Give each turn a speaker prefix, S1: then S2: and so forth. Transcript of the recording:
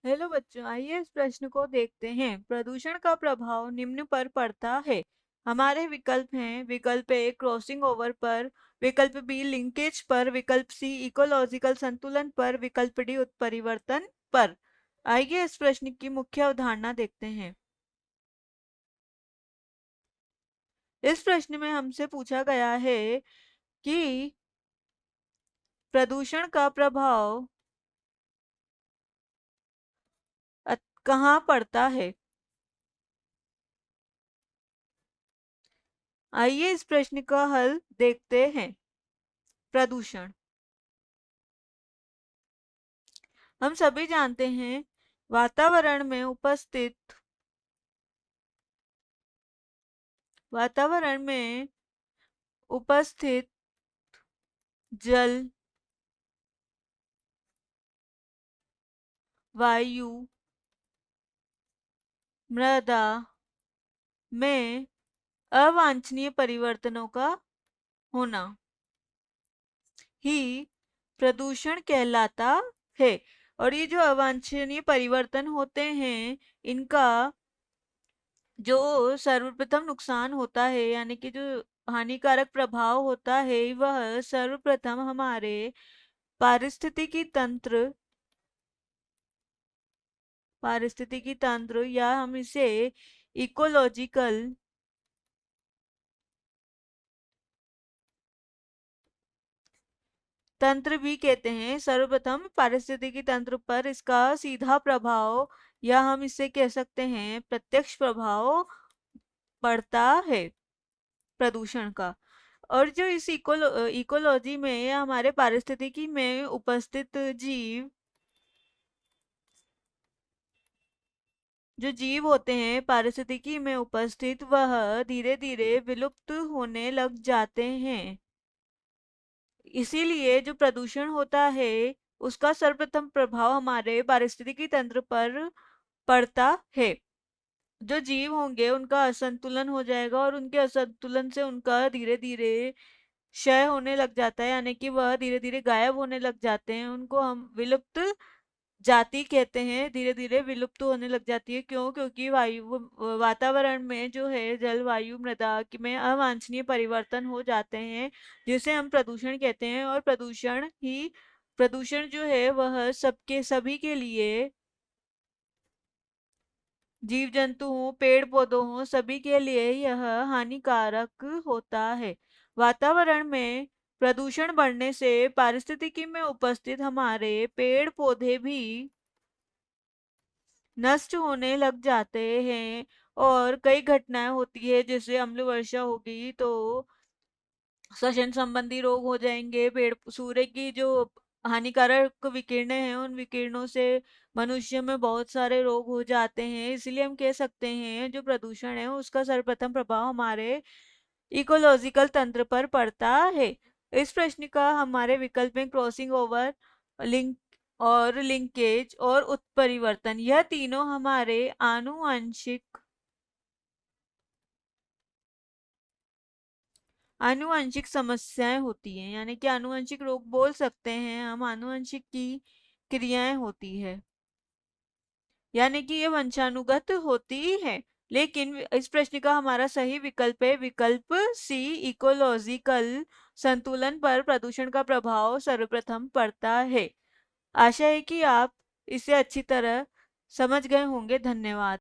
S1: Hello बच्चों, आइए इस प्रश्न को देखते हैं। प्रदूषण का प्रभाव निम्न पर पड़ता है। हमारे विकल्प हैं: विकल्प ए क्रॉसिंग ओवर पर, विकल्प बी लिंकेज पर, विकल्प सी इकोलॉजिकल संतुलन पर, विकल्प डी उत्परिवर्तन पर। आइए इस प्रश्न की मुख्य अवधारणा देखते हैं। इस प्रश्न में हमसे पूछा गया है कि प्रदूषण का प्रभाव कहाँ पड़ता है। आइए इस प्रश्न का हल देखते हैं। प्रदूषण हम सभी जानते हैं, वातावरण में उपस्थित जल, वायु, मृदा में अवांछनीय परिवर्तनों का होना ही प्रदूषण कहलाता है। और ये जो अवांछनीय परिवर्तन होते हैं, इनका जो सर्वप्रथम नुकसान होता है, यानी कि जो हानिकारक प्रभाव होता है, वह सर्वप्रथम हमारे पारिस्थितिकी तंत्र या हम इसे इकोलॉजिकल तंत्र भी कहते हैं। सर्वप्रथम पारिस्थितिकी तंत्र पर इसका सीधा प्रभाव, या हम इसे कह सकते हैं प्रत्यक्ष प्रभाव, पड़ता है प्रदूषण का। और जो इस इकोलॉजी में या हमारे पारिस्थितिकी में उपस्थित जीव होते हैं, पारिस्थितिकी में उपस्थित, वह धीरे धीरे विलुप्त होने लग जाते हैं। इसीलिए जो प्रदूषण होता है, उसका सर्वप्रथम प्रभाव हमारे पारिस्थितिकी तंत्र पर पड़ता है। जो जीव होंगे उनका असंतुलन हो जाएगा, और उनके असंतुलन से उनका धीरे धीरे क्षय होने लग जाता है, यानी कि वह धीरे धीरे गायब होने लग जाते हैं। उनको हम विलुप्त जाति कहते हैं, धीरे धीरे विलुप्त होने लग जाती है। क्यों? क्योंकि वातावरण में जो है जलवायु, मृदा में अवांछनीय परिवर्तन हो जाते हैं, जिसे हम प्रदूषण कहते हैं। और प्रदूषण जो है वह सभी के लिए, जीव जंतु हो, पेड़ पौधों हो, सभी के लिए यह हानिकारक होता है। वातावरण में प्रदूषण बढ़ने से पारिस्थितिकी में उपस्थित हमारे पेड़ पौधे भी नष्ट होने लग जाते हैं, और कई घटनाएं होती है, जैसे अम्ल वर्षा होगी तो श्वसन संबंधी रोग हो जाएंगे। सूर्य की जो हानिकारक विकिरणें हैं, उन विकिरणों से मनुष्य में बहुत सारे रोग हो जाते हैं। इसलिए हम कह सकते हैं जो प्रदूषण है उसका सर्वप्रथम प्रभाव हमारे इकोलॉजिकल तंत्र पर पड़ता है। इस प्रश्न का हमारे विकल्प में क्रॉसिंग ओवर, लिंक और लिंकेज और उत्परिवर्तन, यह तीनों हमारे आनुवंशिक समस्याएं होती हैं, यानी कि आनुवंशिक रोग बोल सकते हैं हम। आनुवंशिक की क्रियाएं होती है, यानी कि ये वंशानुगत होती है। लेकिन इस प्रश्न का हमारा सही विकल्प है विकल्प सी, इकोलॉजिकल संतुलन पर प्रदूषण का प्रभाव सर्वप्रथम पड़ता है। आशा है कि आप इसे अच्छी तरह समझ गए होंगे। धन्यवाद।